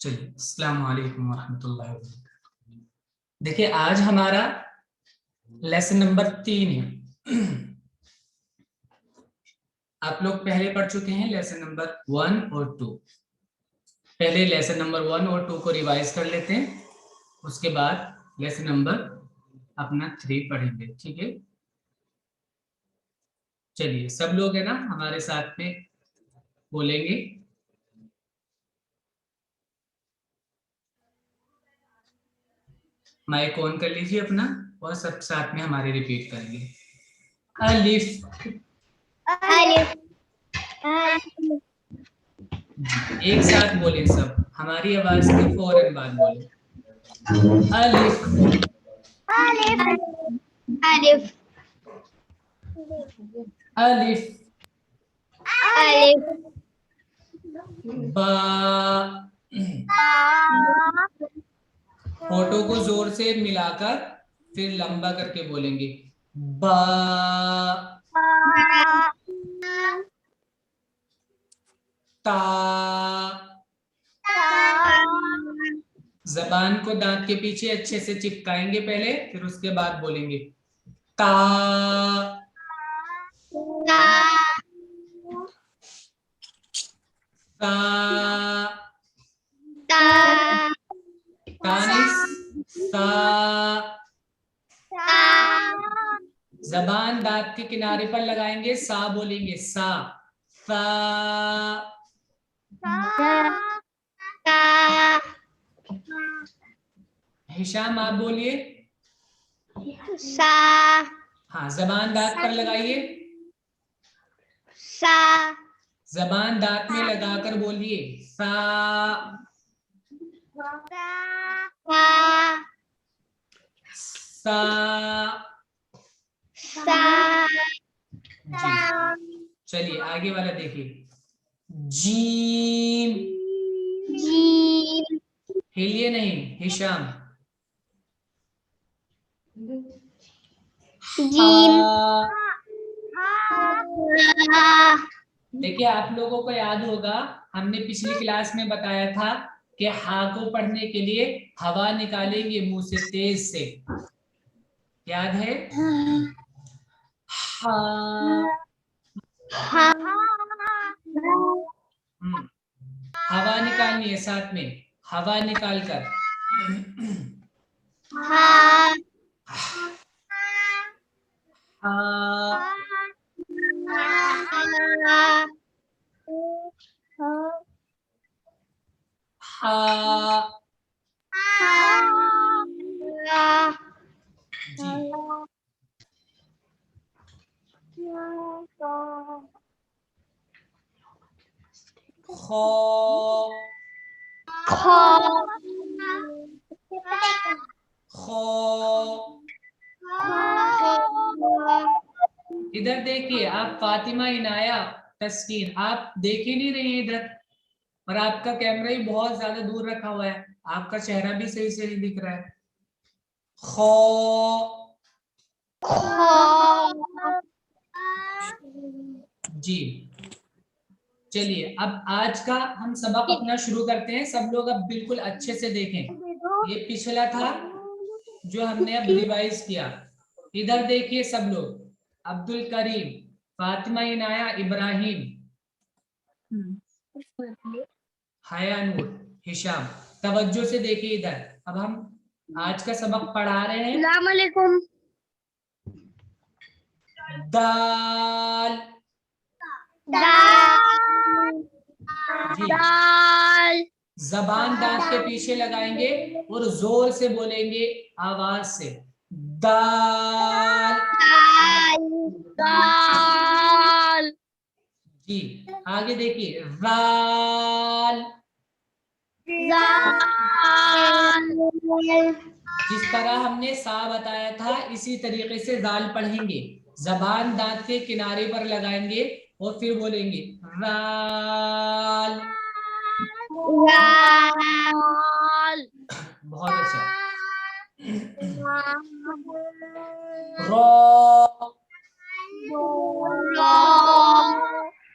चलिए, अस्सलाम वालेकुम वरहमतुल्लाहि वबरकातुहू। देखिए, आज हमारा लेसन नंबर 3 है। आप लोग पहले पढ़ चुके हैं लेसन नंबर 1 और 2। पहले लेसन नंबर 1 और 2 को रिवाइज कर लेते हैं, उसके बाद लेसन नंबर अपना 3 पढ़ेंगे। ठीक है, चलिए सब लोग है ना हमारे साथ में बोलेंगे। माइक ऑन कर लीजिए अपना और सब साथ में हमारे रिपीट करेंगे। अलिफ। अलिफ। एक साथ बोले सब, हमारी आवाज के फौरन बाद बोले। अलिफ। अलिफ। अलिफ। अलिफ। अलिफ। बा। होठों को जोर से मिलाकर फिर लंबा करके बोलेंगे। बा। ता। जबान को दांत के पीछे अच्छे से चिपकाएंगे पहले, फिर उसके बाद बोलेंगे ता। ता। तानिस। सा। जबान दांत के किनारे पर लगाएंगे, सा बोलेंगे सा। सा। हिशाम आप बोलिए। सा। हाँ, जबान दांत पर लगाइए। सा। जबान दांत में लगाकर बोलिए सा। सा। जी, चलिए आगे वाला देखिए। जीम। जीम। हिलिए नहीं हिशाम। जीम। देखिए, आप लोगों को याद होगा, हमने पिछली क्लास में बताया था कि हा को पढ़ने के लिए हवा निकालेंगे मुंह से तेज से, याद है? हा। हवा निकालनी है साथ में, हवा निकाल कर। हा। हा। जी। खो। खो। इधर देखिए, आप फातिमा, इनाया, तस्कीन, आप देख ही नहीं रही हैं इधर, और आपका कैमरा ही बहुत ज्यादा दूर रखा हुआ है, आपका चेहरा भी सही से नहीं दिख रहा है। खो। जी, चलिए अब आज का हम सबक अपना शुरू करते हैं। सब लोग अब बिल्कुल अच्छे से देखें, ये पिछला था जो हमने अब रिवाइज किया। इधर देखिए सब लोग, अब्दुल करीम, फातिमा, इनाया, इब्राहिम, हया नूर, हिशाम, तवज्जो से देखिए इधर। अब हम आज का सबक पढ़ा रहे हैं। अस्सलाम वालेकुम। दाल। जी, दाल। जबान दांत के पीछे लगाएंगे और जोर से बोलेंगे आवाज से, दाल। दाल। जी, आगे देखिए, वाल। जिस तरह हमने सा बताया था इसी तरीके से दाल पढ़ेंगे, जबान दांत के किनारे पर लगाएंगे और फिर बोलेंगे वाल। बहुत अच्छा। रो।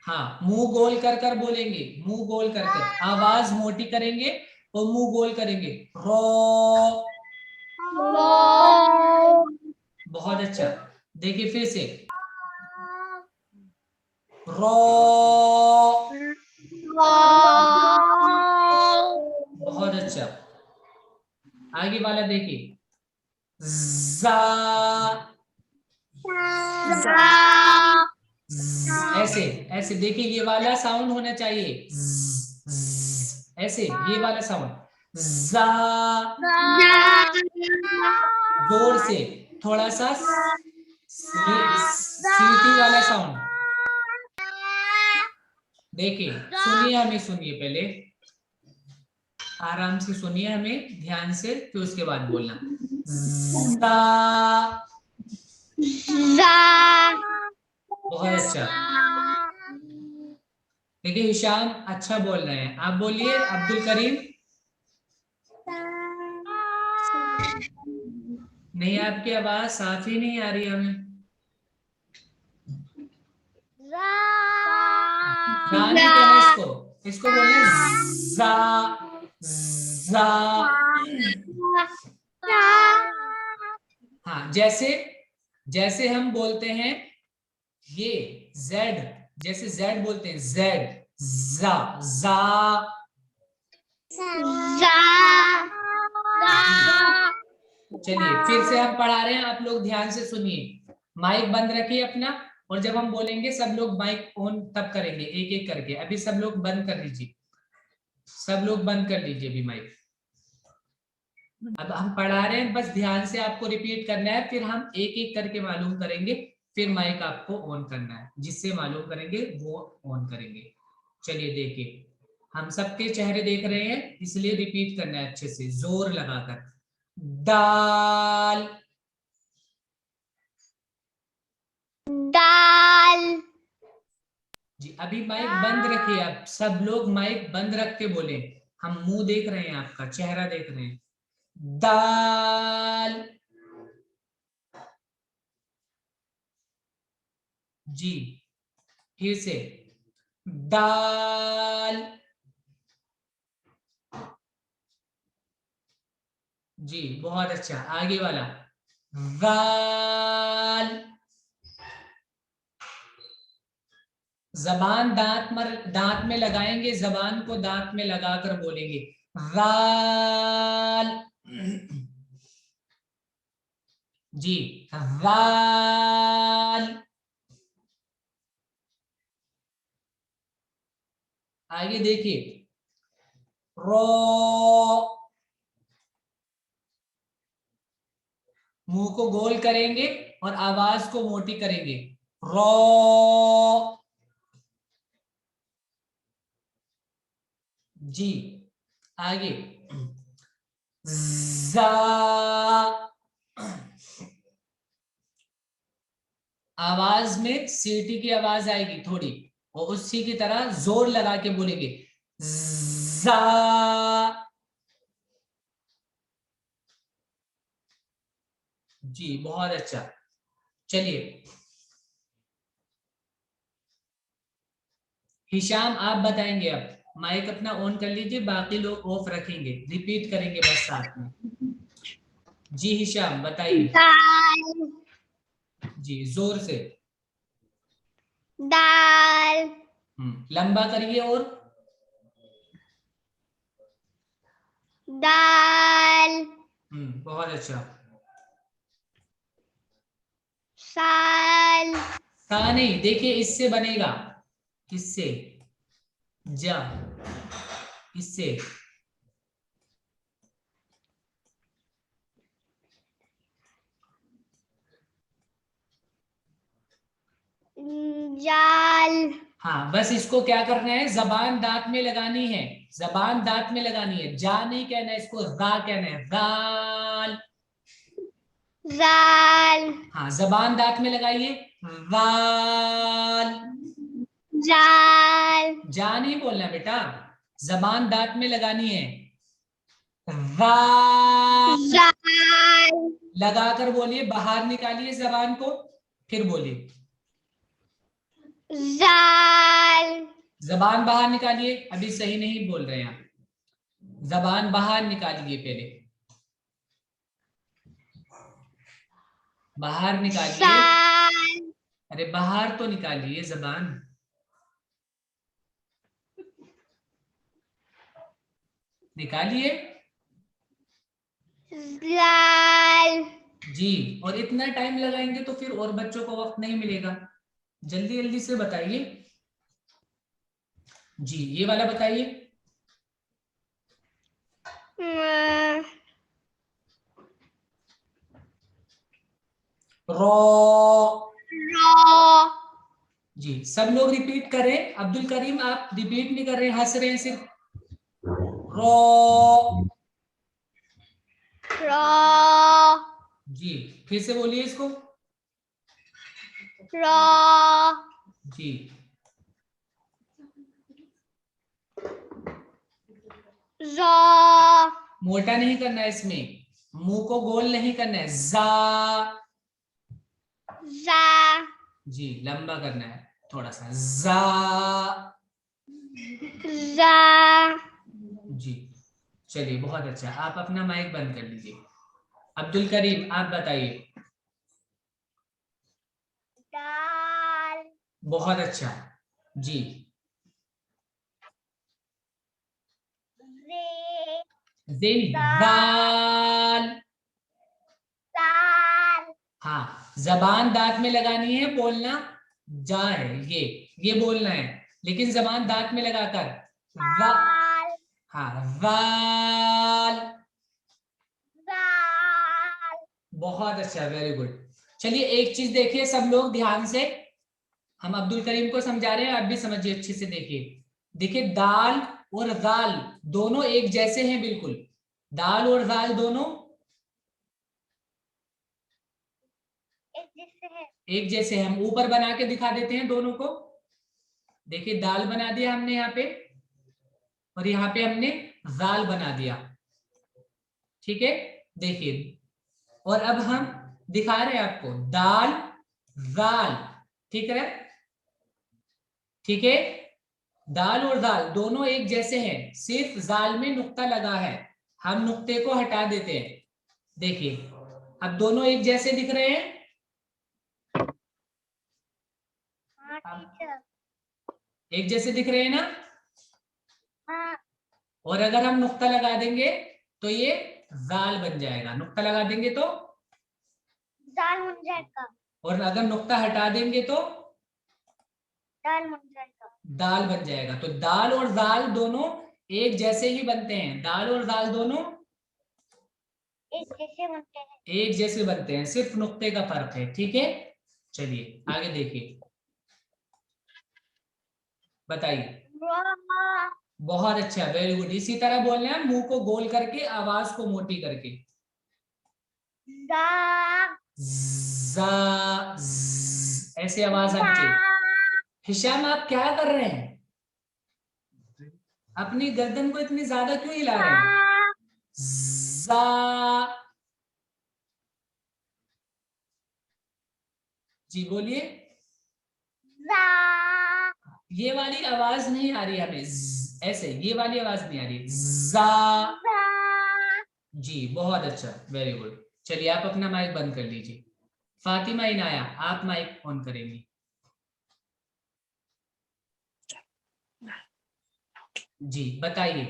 हाँ, मुंह गोल कर कर बोलेंगे, मुंह गोल कर कर, आवाज मोटी करेंगे और मुंह गोल करेंगे, रो। बहुत अच्छा। देखिए फिर से, रो। बहुत अच्छा। आगे वाला देखिए, जा। ऐसे ऐसे देखिए, ये वाला साउंड होना चाहिए, ऐसे ये वाला साउंड, जा। जोर से, थोड़ा सा सीटी वाला साउंड। देखिए सुनिए, हमें सुनिए, पहले आराम से सुनिए हमें ध्यान से, फिर उसके बाद बोलना, जा। बहुत अच्छा। देखिए हिशाम अच्छा बोल रहे हैं, आप बोलिए अब्दुल करीम। नहीं, आपकी आवाज साफ ही नहीं आ रही हमें। जा नहीं कहना इसको, इसको बोलना है जा। जा। हाँ, जैसे जैसे हम बोलते हैं ये जेड, जैसे जेड बोलते हैं, जेड, जा, जा। चलिए फिर से हम पढ़ा रहे हैं, आप लोग ध्यान से सुनिए, माइक बंद रखिए अपना, और जब हम बोलेंगे सब लोग माइक ऑन तब करेंगे, एक एक करके। अभी सब लोग बंद कर लीजिए, सब लोग बंद कर लीजिए अभी माइक। अब हम पढ़ा रहे हैं, बस ध्यान से आपको रिपीट करना है, फिर हम एक एक करके मालूम करेंगे, फिर माइक आपको ऑन करना है, जिससे मालूम करेंगे वो ऑन करेंगे। चलिए देखिए, हम सबके चेहरे देख रहे हैं, इसलिए रिपीट करना है अच्छे से, जोर लगाकर। दाल। दाल। जी अभी माइक बंद रखिए, आप सब लोग माइक बंद रख के बोले, हम मुंह देख रहे हैं, आपका चेहरा देख रहे हैं। दाल। जी फिर से, दाल। जी बहुत अच्छा। आगे वाला, वाल। जबान दांत में लगाएंगे, जबान को दांत में लगाकर बोलेंगे, वाल। जी, वाल। आगे देखिए, रो। मुंह को गोल करेंगे और आवाज को मोटी करेंगे, रो। जी आगे, जा। आवाज में सीटी की आवाज आएगी थोड़ी, और उसी की तरह जोर लगा के बोलेंगे, जा। जी बहुत अच्छा। चलिए हिशाम आप बताएंगे, अब माइक अपना ऑन कर लीजिए, बाकी लोग ऑफ रखेंगे, रिपीट करेंगे बस साथ में। जी हिशाम बताइए। दाल। जी जोर से। दाल। लंबा करिए, और दाल। बहुत अच्छा। साल। सा नहीं, देखिए इससे बनेगा, किससे, जा, इससे। जाल। हाँ बस इसको क्या करना है, जबान दांत में लगानी है, जबान दांत में लगानी है, जा नहीं कहना है इसको, रा कहना है, राल। जाल। हाँ जबान दांत में लगाइए, राल। जाल। जा नहीं बोलना बेटा, जबान दांत में लगानी है, राल। जाल। लगाकर बोलिए, बाहर निकालिए जबान को, फिर बोलिए, जाल। जबान बाहर निकालिए, अभी सही नहीं बोल रहे हैं आप, जबान बाहर निकालिए, पहले बाहर निकालिए। साल, अरे बाहर तो निकालिए जबान। निकालिए लाल, जी। और इतना टाइम लगाएंगे तो फिर और बच्चों को वक्त नहीं मिलेगा। जल्दी जल्दी से बताइए जी। ये वाला बताइए। रॉ। रॉ, जी, सब लोग रिपीट करें। अब्दुल करीम आप रिपीट नहीं कर रहे, हंस रहे हैं सिर्फ। रॉ। रॉ, जी, फिर से बोलिए इसको। रॉ, जी, रॉ, मोटा नहीं करना है इसमें, मुंह को गोल नहीं करना है। जा। जा, जी, लंबा करना है थोड़ा सा। जा। जा, जी, चलिए बहुत अच्छा। आप अपना माइक बंद कर लीजिए। अब्दुल करीम आप बताइए। दाल, बहुत अच्छा जी। रे, जेनी दाल, दाल। दाल, हाँ, जबान दांत में लगानी है, बोलना जा है ये बोलना है, लेकिन जबान दांत में लगाकर वा। दाल, हाँ, वाल। दाल, बहुत अच्छा, वेरी गुड। चलिए एक चीज देखिए सब लोग ध्यान से। हम अब्दुल करीम को समझा रहे हैं, आप भी समझिए अच्छे से। देखिए देखिए, दाल और दाल दोनों एक जैसे हैं बिल्कुल। दाल और दाल दोनों एक जैसे है, एक जैसे हैं। हम ऊपर बना के दिखा देते हैं दोनों को। देखिए दाल बना दिया हमने यहाँ पे, और यहाँ पे हमने दाल बना दिया। ठीक है, देखिए। और अब हम दिखा रहे हैं आपको दाल दाल। ठीक है, ठीक है। दाल और दाल दोनों एक जैसे हैं, सिर्फ जाल में नुक्ता लगा है। हम नुक्ते को हटा देते हैं। देखिए अब दोनों एक जैसे दिख रहे हैं। हाँ टीचर, एक जैसे दिख रहे हैं ना। हाँ, और अगर हम नुक्ता लगा देंगे तो ये जाल बन जाएगा। नुक्ता लगा देंगे तो, दाल बन जाएगा, और अगर नुक्ता हटा देंगे तो दाल बन जाएगा, दाल बन जाएगा। तो दाल और दाल दोनों एक जैसे ही बनते हैं। दाल और दाल दोनों एक जैसे बनते हैं, एक जैसे बनते हैं, सिर्फ नुक्ते का फर्क है। ठीक है, चलिए आगे देखिए, बताइए। रॉ, बहुत अच्छा, वेरी गुड। इसी तरह बोलना है, मुंह को गोल करके, आवाज को मोटी करके। दा, जा, ऐसे आवाज आनी दा, चाहिए। हिशाम आप क्या कर रहे हैं? अपनी गर्दन को इतनी ज्यादा क्यों हिला दा, रहे हैं? जा। जी बोलिए। दा, ये वाली आवाज नहीं आ रही है हमें, ऐसे ये वाली आवाज नहीं आ रही। जा। दा, जी बहुत अच्छा, वेरी गुड। चलिए आप अपना माइक बंद कर लीजिए। फातिमा इनाया आप माइक ऑन करेंगी। जी बताइए।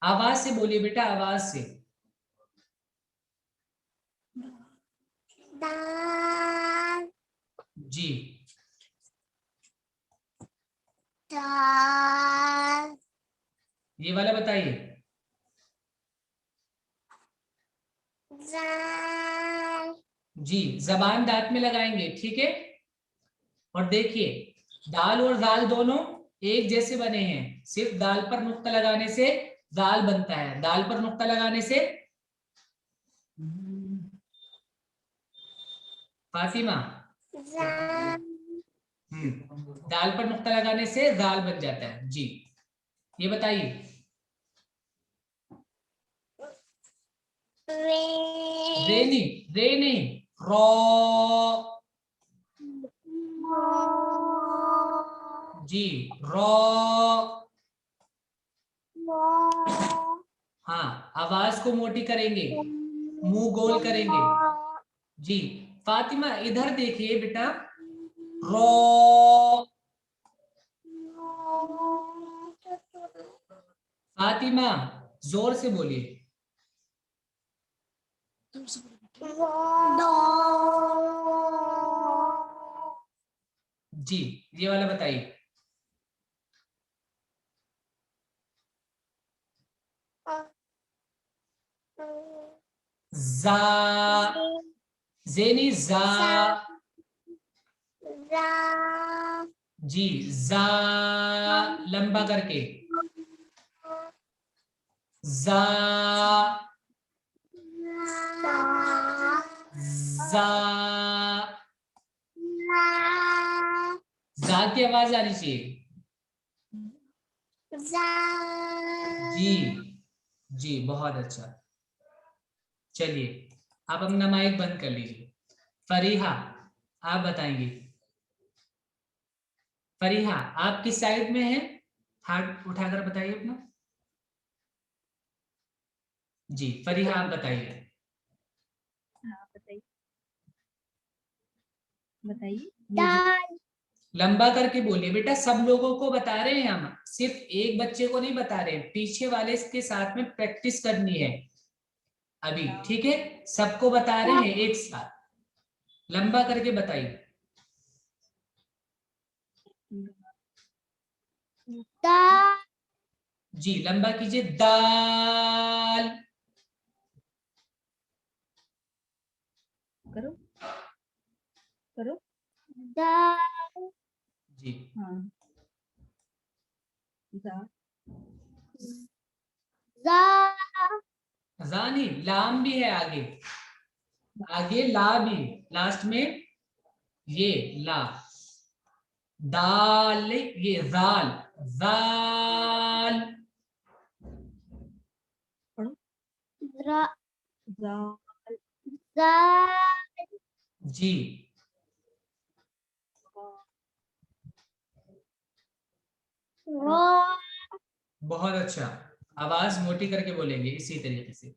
आवाज से बोलिए बेटा, आवाज से। दाल, जी, दाल, ये वाला बताइए। दाल, जी, जबान दांत में लगाएंगे, ठीक है। और देखिए दाल और दाल दोनों एक जैसे बने हैं, सिर्फ दाल पर नुक्ता लगाने से दाल बनता है। दाल पर नुक्ता लगाने से फातिमा, दाल, दाल पर नुक्ता लगाने से दाल बन जाता है। जी, ये बताइए। रे, रे नहीं, रे नहीं, रॉ। मो, जी, रॉ। आवाज को मोटी करेंगे, मुंह गोल करेंगे। जी फातिमा इधर देखिए बेटा, रो। फातिमा जोर से बोलिए। जी ये वाला बताइए। जा, जेनी जा। जी जा लंबा करके, जा जा। जा की आवाज आनी चाहिए। जी जी बहुत अच्छा। चलिए आप अपना माइक बंद कर लीजिए। फरीहा आप बताएंगे। फरीहा आप किस साइड में हैं? हाथ उठाकर बताइए अपना। जी फरीहा आप बताइए। हाँ बताइए बताइए। लंबा करके बोलिए बेटा, सब लोगों को बता रहे हैं हम, सिर्फ एक बच्चे को नहीं बता रहे, पीछे वाले के साथ में प्रैक्टिस करनी है अभी, ठीक है? सबको बता रहे हैं एक साथ, लंबा करके बताइए। जी लंबा कीजिए, दाल। करो करो। जी हाँ जा नहीं, लाम भी है आगे, आगे ला भी, लास्ट में ये ला, दाल ये दाल, दाल। जी बहुत अच्छा, आवाज मोटी करके बोलेंगे इसी तरीके से।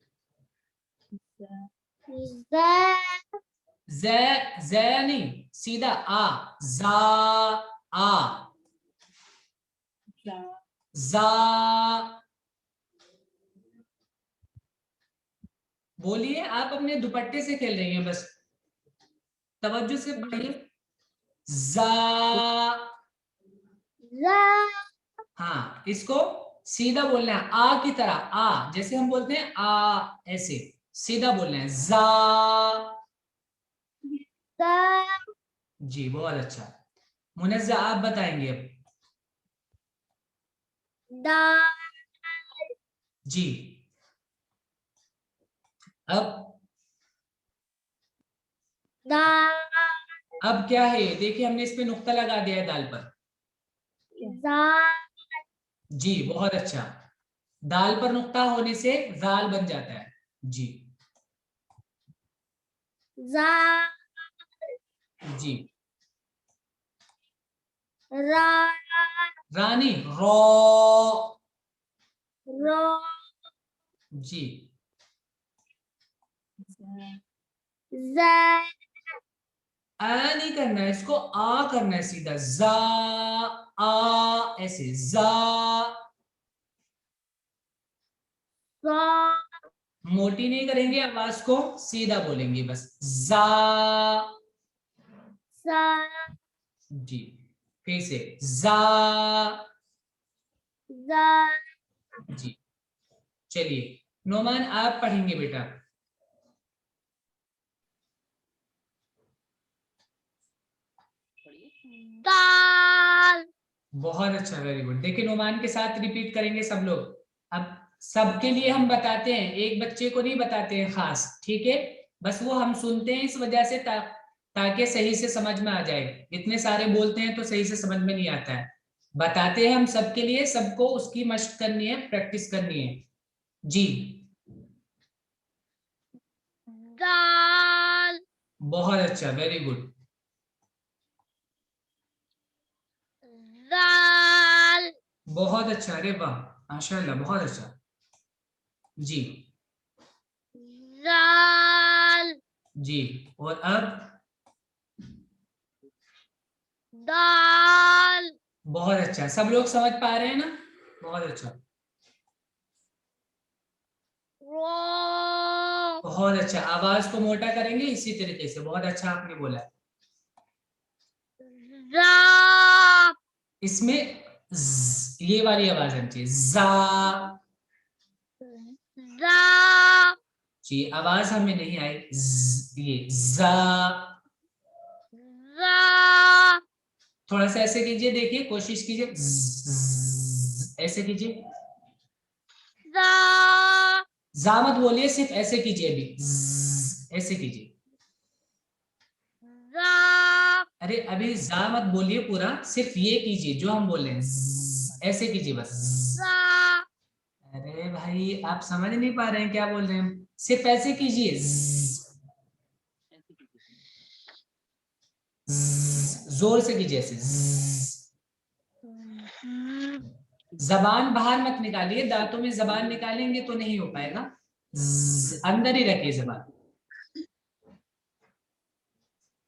ज, ज नहीं, सीधा आ, जा, आ, जा। बोलिए, आप अपने दुपट्टे से खेल रही हैं बस, तवज्जो से पढ़िए। जा, हाँ इसको सीधा बोलना है, आ की तरह, आ जैसे हम बोलते हैं आ, ऐसे सीधा बोलना है, जा। जी बहुत अच्छा। मुनज़्ज़ा आप बताएंगे अब। जी अब क्या है, देखिए हमने इस पे नुक्ता लगा दिया है दाल पर। जी बहुत अच्छा, दाल पर नुक्ता होने से जाल बन जाता है। जी जी रानी, रो। जी आ नहीं करना है, इसको आ करना है सीधा, जा, आ ऐसे, जा। मोटी नहीं करेंगे आवाज को, सीधा बोलेंगे बस, जा। जी फिर से, जा। जी चलिए नोमान आप पढ़ेंगे बेटा। बहुत अच्छा, वेरी गुड। देखिए नोमान के साथ रिपीट करेंगे सब लोग। अब सबके लिए हम बताते हैं, एक बच्चे को नहीं बताते हैं खास, ठीक है? बस वो हम सुनते हैं इस वजह से ताकि सही से समझ में आ जाए। इतने सारे बोलते हैं तो सही से समझ में नहीं आता है, बताते हैं हम सबके लिए, सबको उसकी मशक करनी है, प्रैक्टिस करनी है। जी बहुत अच्छा, वेरी गुड। बहुत अच्छा, अरे वाह माशाल्लाह, बहुत अच्छा। जी दाल जी। और अब दाल बहुत अच्छा, सब लोग समझ पा रहे हैं ना? बहुत अच्छा, रो बहुत अच्छा। आवाज को मोटा करेंगे इसी तरीके से। बहुत अच्छा आपने बोला। जा इसमें ये वाली आवाज आनी चाहिए, जा। जा जी, आवाज हमें नहीं आई, ये जा। जा थोड़ा सा ऐसे कीजिए, देखिए, कोशिश कीजिए, ऐसे कीजिए। जा जा मत बोलिए, सिर्फ ऐसे कीजिए अभी, ऐसे कीजिए। जा अरे अभी जा मत बोलिए पूरा, सिर्फ ये कीजिए जो हम बोल रहे हैं, ऐसे कीजिए बस। जा अरे भाई आप समझ नहीं पा रहे हैं क्या बोल रहे हैं हम? सिर्फ ऐसे कीजिए, जोर से कीजिए ऐसे। जबान बाहर मत निकालिए, दांतों में जबान निकालेंगे तो नहीं हो पाएगा, अंदर ही रखिए जबान।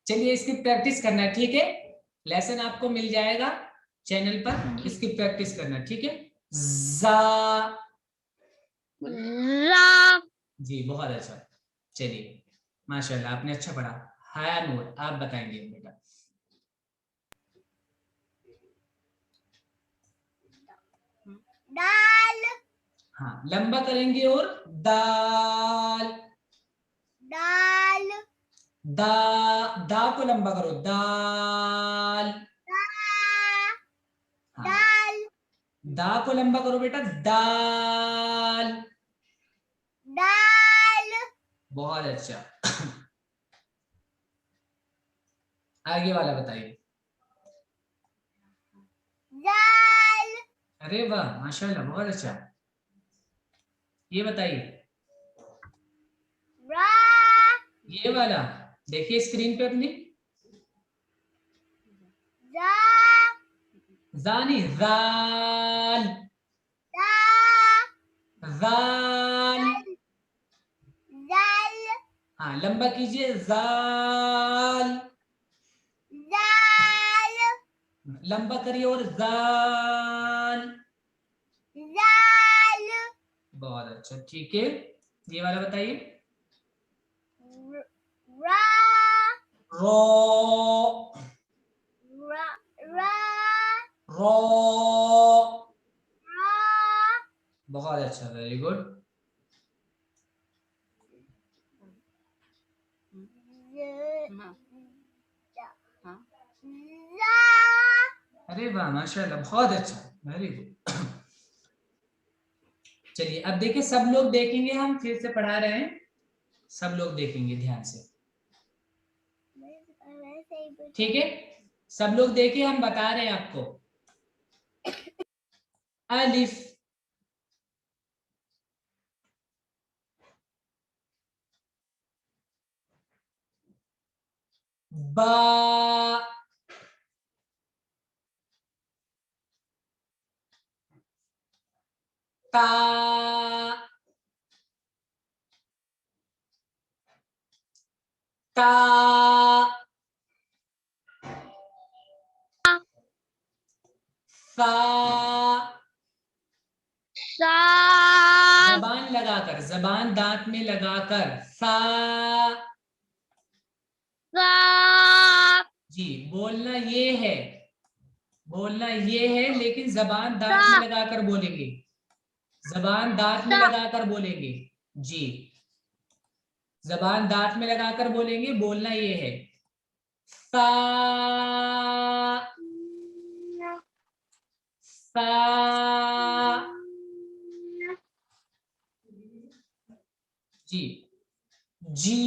चलिए इसकी प्रैक्टिस करना, ठीक है? लेसन आपको मिल जाएगा चैनल पर, इसकी प्रैक्टिस करना, ठीक है? जा। ला जी बहुत अच्छा। चलिए माशाल्लाह, आपने अच्छा पढ़ा। हाया नूर, आप बताएंगे बेटा। दाल हाँ, लंबा करेंगे और दाल। दाल दा, दा को लंबा करो, दाल। हाँ, दाल दा को लंबा करो बेटा, दाल। दाल बहुत अच्छा। आगे वाला बताइए। दाल अरे वाह माशाल्लाह, बहुत अच्छा। ये बताइए, रा ये वाला देखिए स्क्रीन पे अपनी, जा जानी, जाल। दा जाल। दाल हाँ, लंबा कीजिए, जाल। दाल लंबा करिए और जाल। दाल बहुत अच्छा, ठीक है। ये वाला बताइए, रा रो। रा रा रो। रा बहुत अच्छा, वेरी गुड। अरे वाह माशाल्लाह, बहुत अच्छा, वेरी गुड। चलिए अब देखिए, सब लोग देखेंगे, हम फिर से पढ़ा रहे हैं, सब लोग देखेंगे ध्यान से, ठीक है? सब लोग देखिए, हम बता रहे हैं आपको। अलिफ, बा, ता, ता, सा। सा जबान लगाकर, जबान दांत में लगाकर, सा। सा जी, बोलना ये है, बोलना ये है, लेकिन जबान दांत में सा लगाकर बोलेंगे, जबान दांत में सा लगाकर बोलेंगे। जी, जबान दांत में लगाकर बोलेंगे, बोलना ये है, सा, सा। जी, जी,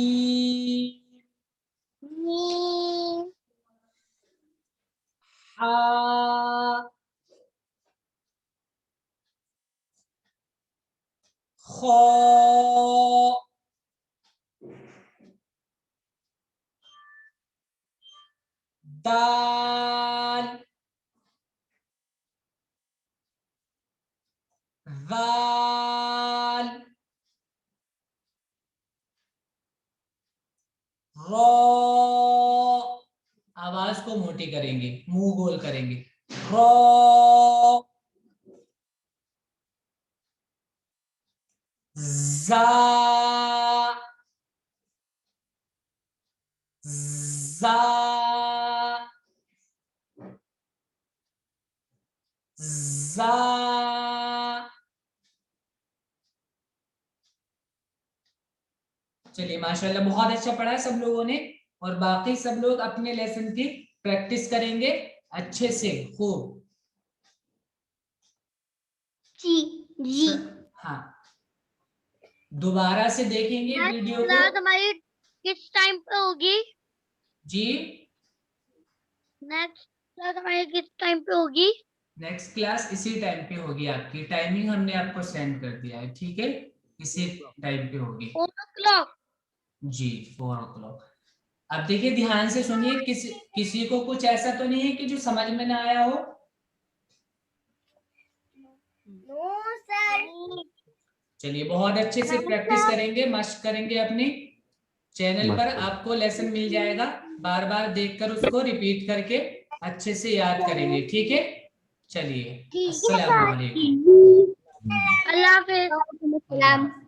नी हा, खो, दाल, दाल, रॉ, आवाज को मोटी करेंगे, मुंह गोल करेंगे, रॉ। जा, जा, जा। चलिए माशाल्लाह बहुत अच्छा पढ़ा है सब लोगों ने। और बाकी सब लोग अपने लेसन की प्रैक्टिस करेंगे अच्छे से खूब। जी जी। हाँ, दोबारा से देखेंगे वीडियो को। क्लास हमारी किस टाइम पे होगी? जी, नेक्स्ट क्लास हमारी किस टाइम पे होगी? नेक्स्ट क्लास इसी टाइम पे होगी, आपकी टाइमिंग हमने आपको सेंड कर दिया है, ठीक है, इसी टाइम पे होगी। 4 o'clock। जी 4 o'clock। अब देखिए ध्यान से सुनिए, किसी को कुछ ऐसा तो नहीं है कि जो समझ में ना आया हो? No sir. चलिए बहुत अच्छे से प्रैक्टिस करेंगे, मश्क करेंगे अपनी। चैनल पर आपको लेसन मिल जाएगा, बार बार देखकर उसको रिपीट करके अच्छे से याद करेंगे, ठीक है। चलिए, अस्सलाम वालेकुम। अल्लाह हाफिज। अल्लाह।